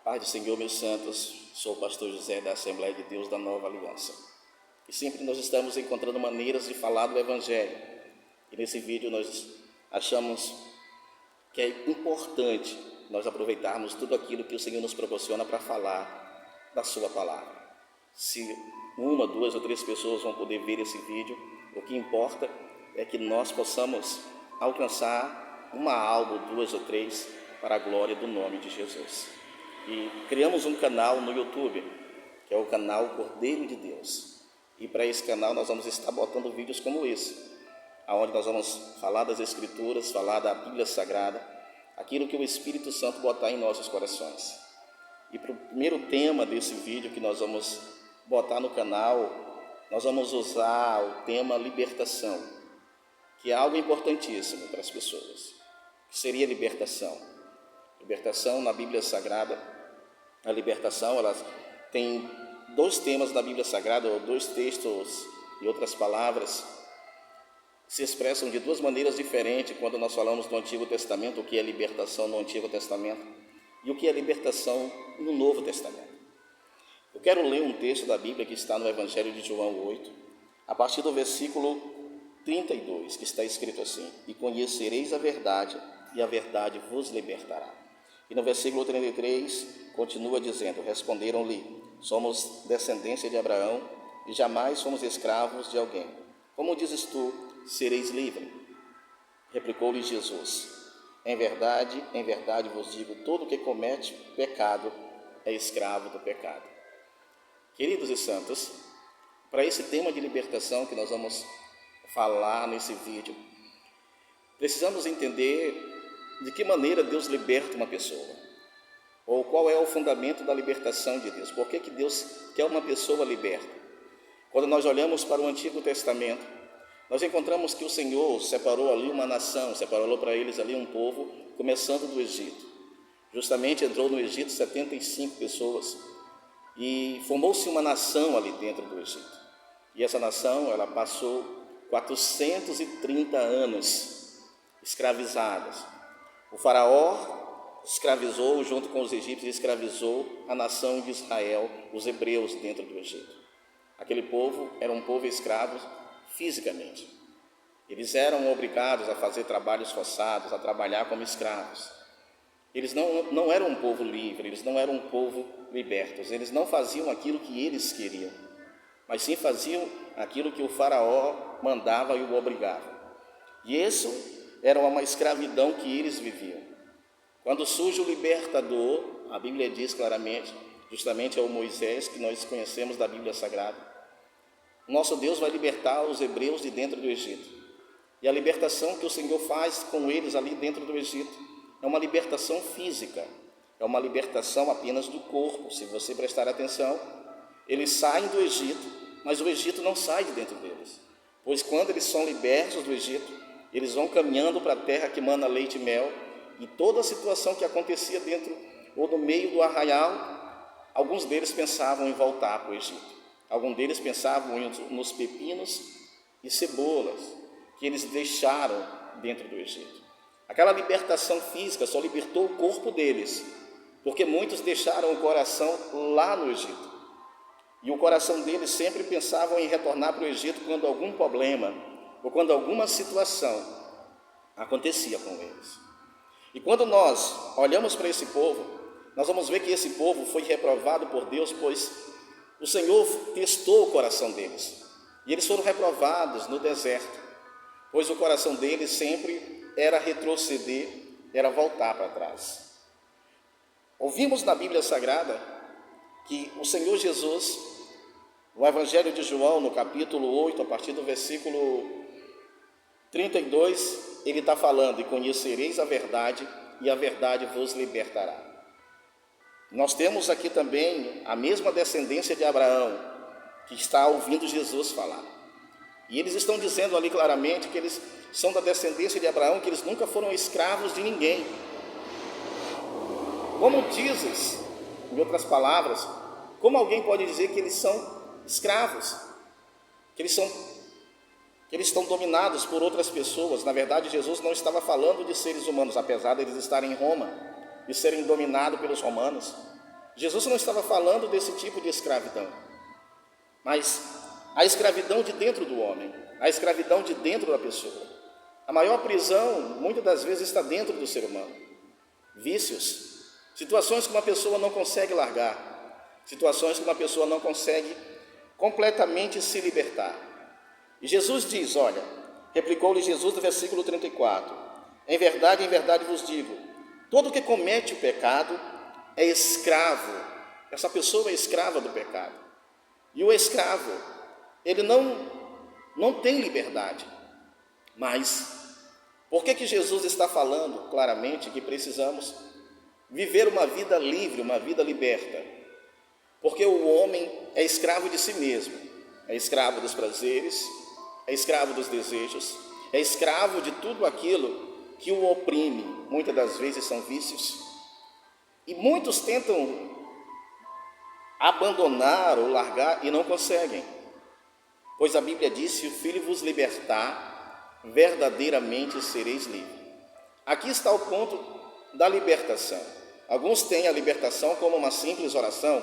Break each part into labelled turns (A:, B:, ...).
A: Paz do Senhor, meus santos, sou o pastor José da Assembleia de Deus da Nova Aliança. E sempre nós estamos encontrando maneiras de falar do Evangelho. E nesse vídeo nós achamos que é importante nós aproveitarmos tudo aquilo que o Senhor nos proporciona para falar da sua palavra. Se uma, duas ou três pessoas vão poder ver esse vídeo, o que importa é que nós possamos alcançar uma alma, duas ou três, para a glória do nome de Jesus. E criamos um canal no YouTube, que é o canal Cordeiro de Deus. E para esse canal nós vamos estar botando vídeos como esse, onde nós vamos falar das Escrituras, falar da Bíblia Sagrada, aquilo que o Espírito Santo botar em nossos corações. E para o primeiro tema desse vídeo que nós vamos botar no canal, nós vamos usar o tema libertação, que é algo importantíssimo para as pessoas. O que seria libertação? Libertação na Bíblia Sagrada, a libertação, ela tem dois temas na Bíblia Sagrada, ou dois textos e outras palavras, se expressam de duas maneiras diferentes quando nós falamos do Antigo Testamento, o que é libertação no Antigo Testamento e o que é libertação no Novo Testamento. Eu quero ler um texto da Bíblia que está no Evangelho de João 8, a partir do versículo 32, que está escrito assim: e conhecereis a verdade, e a verdade vos libertará. E no versículo 33, continua dizendo: responderam-lhe: somos descendência de Abraão, e jamais fomos escravos de alguém. Como dizes tu, sereis livre? Replicou-lhe Jesus: em verdade vos digo, todo que comete pecado é escravo do pecado. Queridos e santos, para esse tema de libertação que nós vamos falar nesse vídeo, precisamos entender de que maneira Deus liberta uma pessoa, ou qual é o fundamento da libertação de Deus. Por que Deus quer uma pessoa liberta? Quando nós olhamos para o Antigo Testamento, nós encontramos que o Senhor separou ali uma nação, separou para eles ali um povo, começando do Egito. Justamente entrou no Egito 75 pessoas e formou-se uma nação ali dentro do Egito. E essa nação, ela passou 430 anos escravizadas. O faraó escravizou, junto com os egípcios, escravizou a nação de Israel, os hebreus, dentro do Egito. Aquele povo era um povo escravo fisicamente. Eles eram obrigados a fazer trabalhos forçados, a trabalhar como escravos. Eles não eram um povo livre, eles não eram um povo libertos. Eles não faziam aquilo que eles queriam, mas sim faziam aquilo que o faraó mandava e o obrigava. E isso era uma escravidão que eles viviam. Quando surge o libertador, a Bíblia diz claramente, justamente é o Moisés que nós conhecemos da Bíblia Sagrada, nosso Deus vai libertar os hebreus de dentro do Egito. E a libertação que o Senhor faz com eles ali dentro do Egito é uma libertação física, é uma libertação apenas do corpo. Se você prestar atenção, eles saem do Egito, mas o Egito não sai de dentro deles, pois quando eles são libertos do Egito, eles vão caminhando para a terra que mana leite e mel, e toda a situação que acontecia dentro ou no meio do arraial, alguns deles pensavam em voltar para o Egito. Alguns deles pensavam nos pepinos e cebolas que eles deixaram dentro do Egito. Aquela libertação física só libertou o corpo deles, porque muitos deixaram o coração lá no Egito. E o coração deles sempre pensavam em retornar para o Egito quando algum problema ou quando alguma situação acontecia com eles. E quando nós olhamos para esse povo, nós vamos ver que esse povo foi reprovado por Deus, pois o Senhor testou o coração deles. E eles foram reprovados no deserto, pois o coração deles sempre era retroceder, era voltar para trás. Ouvimos na Bíblia Sagrada que o Senhor Jesus, no Evangelho de João, no capítulo 8, a partir do versículo 32, ele está falando: e conhecereis a verdade, e a verdade vos libertará. Nós temos aqui também a mesma descendência de Abraão, que está ouvindo Jesus falar. E eles estão dizendo ali claramente que eles são da descendência de Abraão, que eles nunca foram escravos de ninguém. Como dizes, em outras palavras, como alguém pode dizer que eles são escravos, que eles estão dominados por outras pessoas? Na verdade, Jesus não estava falando de seres humanos, apesar de eles estarem em Roma e serem dominados pelos romanos. Jesus não estava falando desse tipo de escravidão, mas a escravidão de dentro do homem, a escravidão de dentro da pessoa. A maior prisão, muitas das vezes, está dentro do ser humano. Vícios, situações que uma pessoa não consegue largar, situações que uma pessoa não consegue completamente se libertar. E Jesus diz, olha, replicou-lhe Jesus no versículo 34, em verdade vos digo, todo que comete o pecado é escravo, essa pessoa é escrava do pecado. E o escravo, ele não tem liberdade. Mas por que Jesus está falando claramente que precisamos viver uma vida livre, uma vida liberta? Porque o homem é escravo de si mesmo, é escravo dos prazeres, é escravo dos desejos, é escravo de tudo aquilo que o oprime. Muitas das vezes são vícios. E muitos tentam abandonar ou largar e não conseguem. Pois a Bíblia diz, se o Filho vos libertar, verdadeiramente sereis livres. Aqui está o ponto da libertação. Alguns têm a libertação como uma simples oração,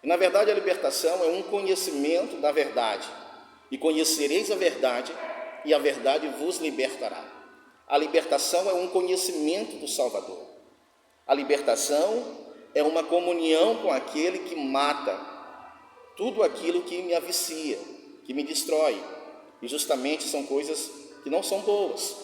A: e na verdade a libertação é um conhecimento da verdade. E conhecereis a verdade, e a verdade vos libertará. A libertação é um conhecimento do Salvador. A libertação é uma comunhão com aquele que mata tudo aquilo que me avicia, que me destrói. E justamente são coisas que não são boas.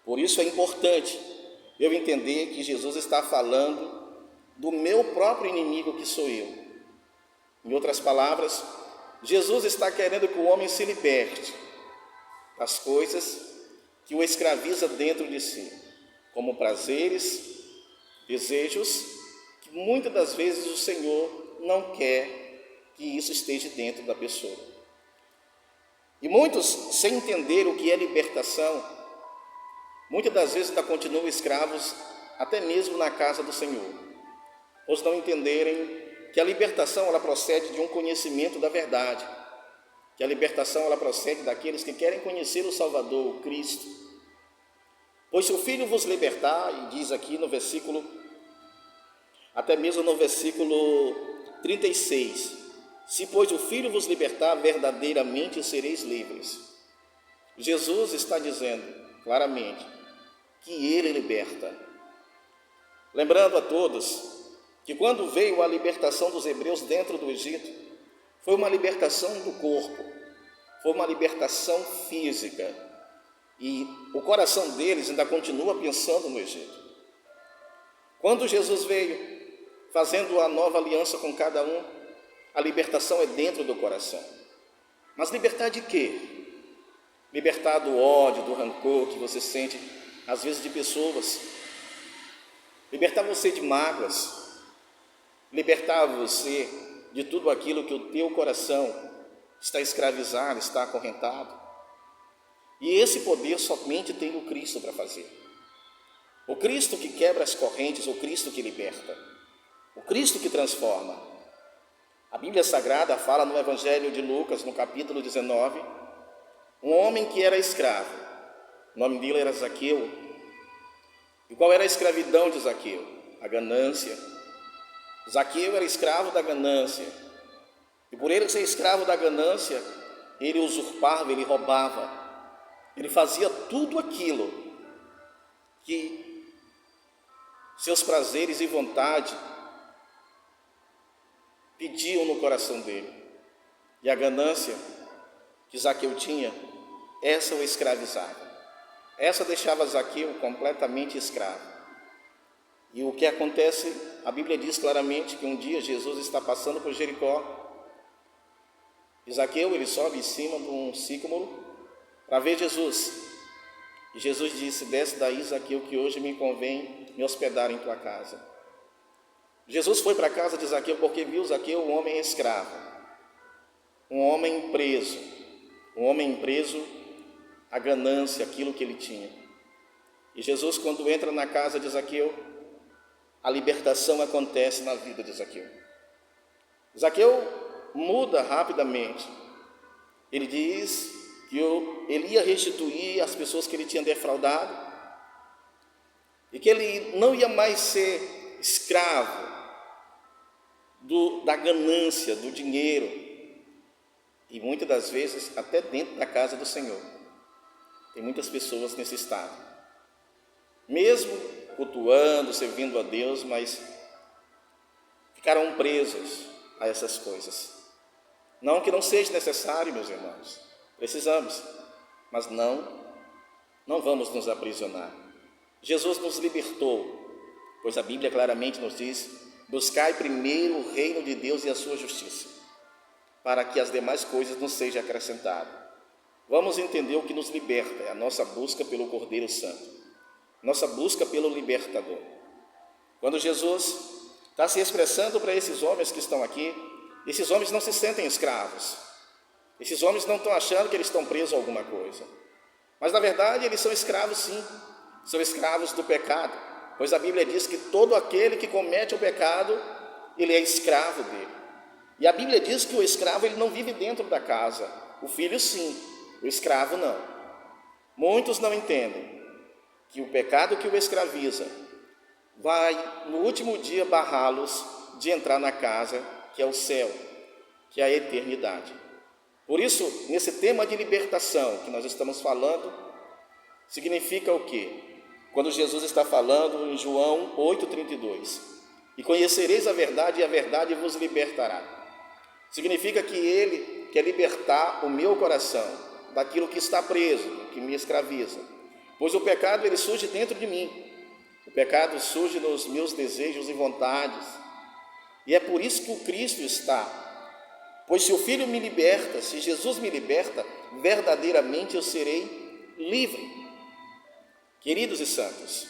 A: Por isso é importante eu entender que Jesus está falando do meu próprio inimigo, que sou eu. Em outras palavras, Jesus está querendo que o homem se liberte das coisas que o escraviza dentro de si, como prazeres, desejos, que muitas das vezes o Senhor não quer que isso esteja dentro da pessoa. E muitos, sem entender o que é libertação, muitas das vezes ainda continuam escravos, até mesmo na casa do Senhor, por não entenderem que a libertação ela procede de um conhecimento da verdade, que a libertação ela procede daqueles que querem conhecer o Salvador, o Cristo. Pois se o Filho vos libertar, e diz aqui no versículo, até mesmo no versículo 36, se pois o Filho vos libertar, verdadeiramente sereis livres. Jesus está dizendo claramente que Ele liberta. Lembrando a todos que quando veio a libertação dos hebreus dentro do Egito, foi uma libertação do corpo, foi uma libertação física, e o coração deles ainda continua pensando no Egito. Quando Jesus veio, fazendo a nova aliança com cada um, a libertação é dentro do coração. Mas libertar de quê? Libertar do ódio, do rancor que você sente, às vezes, de pessoas. Libertar você de mágoas. Libertar você de tudo aquilo que o teu coração está escravizado, está acorrentado. E esse poder somente tem o Cristo para fazer. O Cristo que quebra as correntes, o Cristo que liberta, o Cristo que transforma. A Bíblia Sagrada fala no Evangelho de Lucas, no capítulo 19, um homem que era escravo, o nome dele era Zaqueu. E qual era a escravidão de Zaqueu? A ganância. Zaqueu era escravo da ganância, e por ele ser escravo da ganância, ele usurpava, ele roubava, ele fazia tudo aquilo que seus prazeres e vontade pediam no coração dele. E a ganância que Zaqueu tinha, essa o escravizava, essa deixava Zaqueu completamente escravo. E o que acontece, a Bíblia diz claramente que um dia Jesus está passando por Jericó, e Zaqueu ele sobe em cima de um sicômoro para ver Jesus. E Jesus disse: desce daí, Zaqueu, que hoje me convém me hospedar em tua casa. Jesus foi para a casa de Zaqueu porque viu Zaqueu um homem escravo, um homem preso à ganância, aquilo que ele tinha. E Jesus, quando entra na casa de Zaqueu, a libertação acontece na vida de Zaqueu. Zaqueu muda rapidamente. Ele diz que ele ia restituir as pessoas que ele tinha defraudado, e que ele não ia mais ser escravo da ganância, do dinheiro, e muitas das vezes até dentro da casa do Senhor. Tem muitas pessoas nesse estado, mesmo cultuando, servindo a Deus, mas ficaram presos a essas coisas. Não que não seja necessário, meus irmãos, precisamos, mas não vamos nos aprisionar. Jesus nos libertou, pois a Bíblia claramente nos diz: buscai primeiro o reino de Deus e a sua justiça, para que as demais coisas nos sejam acrescentadas. Vamos entender o que nos liberta, é a nossa busca pelo Cordeiro Santo, nossa busca pelo libertador. Quando Jesus está se expressando para esses homens que estão aqui, esses homens não se sentem escravos, esses homens não estão achando que eles estão presos a alguma coisa, mas na verdade eles são escravos sim, são escravos do pecado, pois a Bíblia diz que todo aquele que comete o pecado, ele é escravo dele. E a Bíblia diz que o escravo ele não vive dentro da casa, o filho sim, o escravo não. Muitos não entendem que o pecado que o escraviza vai no último dia barrá-los de entrar na casa que é o céu, que é a eternidade. Por isso, nesse tema de libertação que nós estamos falando, significa o quê? Quando Jesus está falando em João 8,32, e conhecereis a verdade, e a verdade vos libertará. Significa que Ele quer libertar o meu coração daquilo que está preso, que me escraviza. Pois o pecado ele surge dentro de mim. O pecado surge nos meus desejos e vontades. E é por isso que o Cristo está. Pois se o Filho me liberta, se Jesus me liberta, verdadeiramente eu serei livre. Queridos e santos,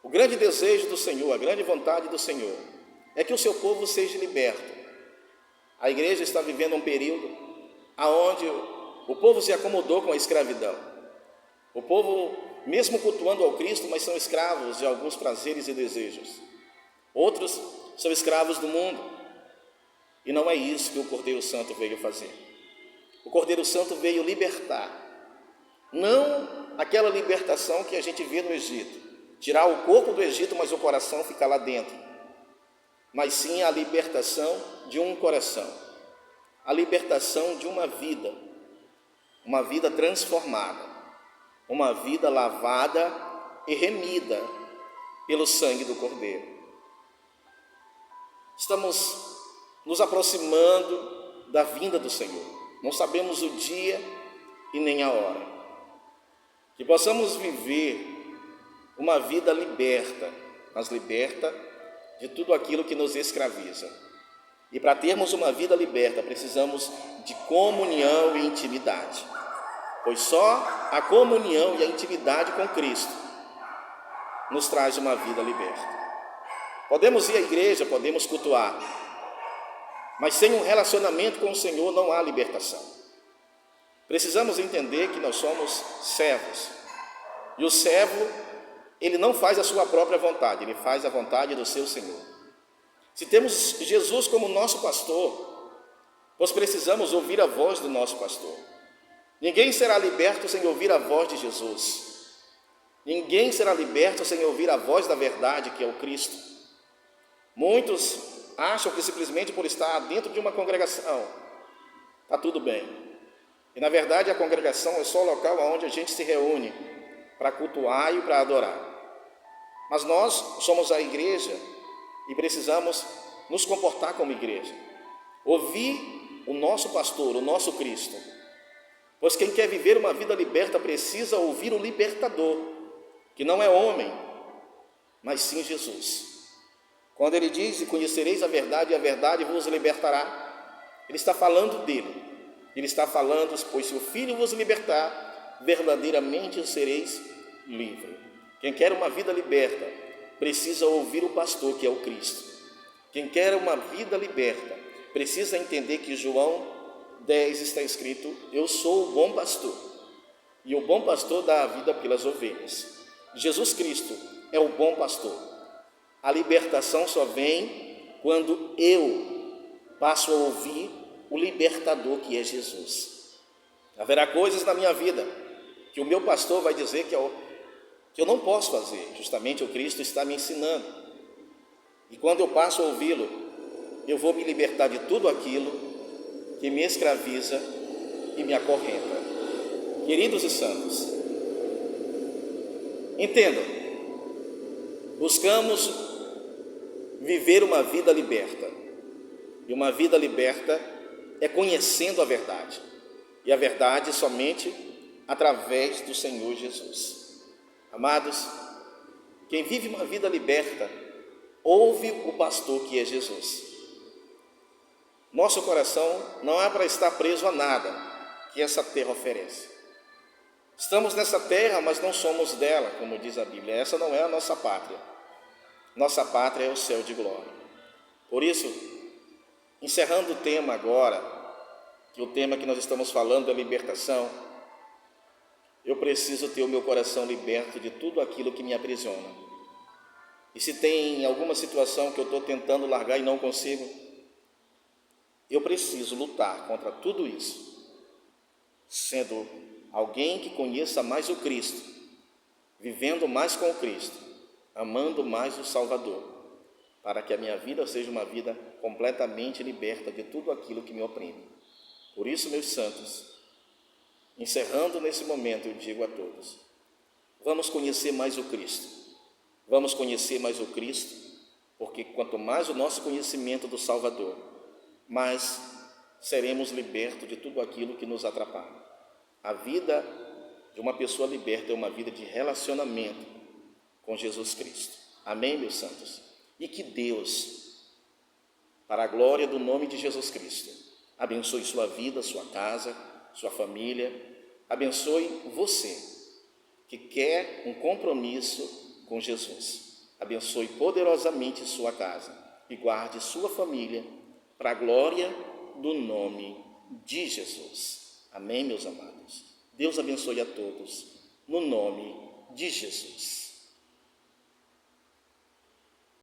A: o grande desejo do Senhor, a grande vontade do Senhor, é que o seu povo seja liberto. A igreja está vivendo um período onde o povo se acomodou com a escravidão. O povo, mesmo cultuando ao Cristo, mas são escravos de alguns prazeres e desejos. Outros são escravos do mundo. E não é isso que o Cordeiro Santo veio fazer. O Cordeiro Santo veio libertar. Não aquela libertação que a gente vê no Egito. Tirar o corpo do Egito, mas o coração fica lá dentro. Mas sim a libertação de um coração. A libertação de uma vida transformada. Uma vida lavada e remida pelo sangue do Cordeiro. Estamos nos aproximando da vinda do Senhor. Não sabemos o dia e nem a hora. Que possamos viver uma vida liberta, mas liberta de tudo aquilo que nos escraviza. E para termos uma vida liberta, precisamos de comunhão e intimidade. Pois só a comunhão e a intimidade com Cristo nos traz uma vida liberta. Podemos ir à igreja, podemos cultuar, mas sem um relacionamento com o Senhor não há libertação. Precisamos entender que nós somos servos. E o servo, ele não faz a sua própria vontade, ele faz a vontade do seu Senhor. Se temos Jesus como nosso pastor, nós precisamos ouvir a voz do nosso pastor. Ninguém será liberto sem ouvir a voz de Jesus. Ninguém será liberto sem ouvir a voz da verdade, que é o Cristo. Muitos acham que simplesmente por estar dentro de uma congregação, está tudo bem. E na verdade a congregação é só o local onde a gente se reúne para cultuar e para adorar. Mas nós somos a igreja e precisamos nos comportar como igreja. Ouvir o nosso pastor, o nosso Cristo. Pois quem quer viver uma vida liberta precisa ouvir o libertador, que não é homem, mas sim Jesus. Quando ele diz: e conhecereis a verdade, e a verdade vos libertará, ele está falando dele. Ele está falando: pois se o Filho vos libertar, verdadeiramente sereis livres. Quem quer uma vida liberta, precisa ouvir o pastor, que é o Cristo. Quem quer uma vida liberta, precisa entender que João 10 está escrito: eu sou o bom pastor, e o bom pastor dá a vida pelas ovelhas. Jesus Cristo é o bom pastor. A libertação só vem quando eu passo a ouvir o libertador, que é Jesus. Haverá coisas na minha vida que o meu pastor vai dizer que eu não posso fazer. Justamente o Cristo está me ensinando. E quando eu passo a ouvi-lo, eu vou me libertar de tudo aquilo que me escraviza e me acorrenta. Queridos e santos, entendam, buscamos viver uma vida liberta, e uma vida liberta é conhecendo a verdade, e a verdade somente através do Senhor Jesus. Amados, quem vive uma vida liberta, ouve o pastor que é Jesus. Nosso coração não é para estar preso a nada que essa terra oferece. Estamos nessa terra, mas não somos dela, como diz a Bíblia. Essa não é a nossa pátria. Nossa pátria é o céu de glória. Por isso, encerrando o tema agora, que o tema que nós estamos falando é libertação, eu preciso ter o meu coração liberto de tudo aquilo que me aprisiona. E se tem alguma situação que eu estou tentando largar e não consigo, eu preciso lutar contra tudo isso, sendo alguém que conheça mais o Cristo, vivendo mais com o Cristo, amando mais o Salvador, para que a minha vida seja uma vida completamente liberta de tudo aquilo que me oprime. Por isso, meus santos, encerrando nesse momento, eu digo a todos, vamos conhecer mais o Cristo, vamos conhecer mais o Cristo, porque quanto mais o nosso conhecimento do Salvador, mais seremos libertos de tudo aquilo que nos atrapalha. A vida de uma pessoa liberta é uma vida de relacionamento com Jesus Cristo. Amém, meus santos? E que Deus, para a glória do nome de Jesus Cristo, abençoe sua vida, sua casa, sua família, abençoe você que quer um compromisso com Jesus. Abençoe poderosamente sua casa e guarde sua família para a glória do nome de Jesus. Amém, meus amados? Deus abençoe a todos, no nome de Jesus.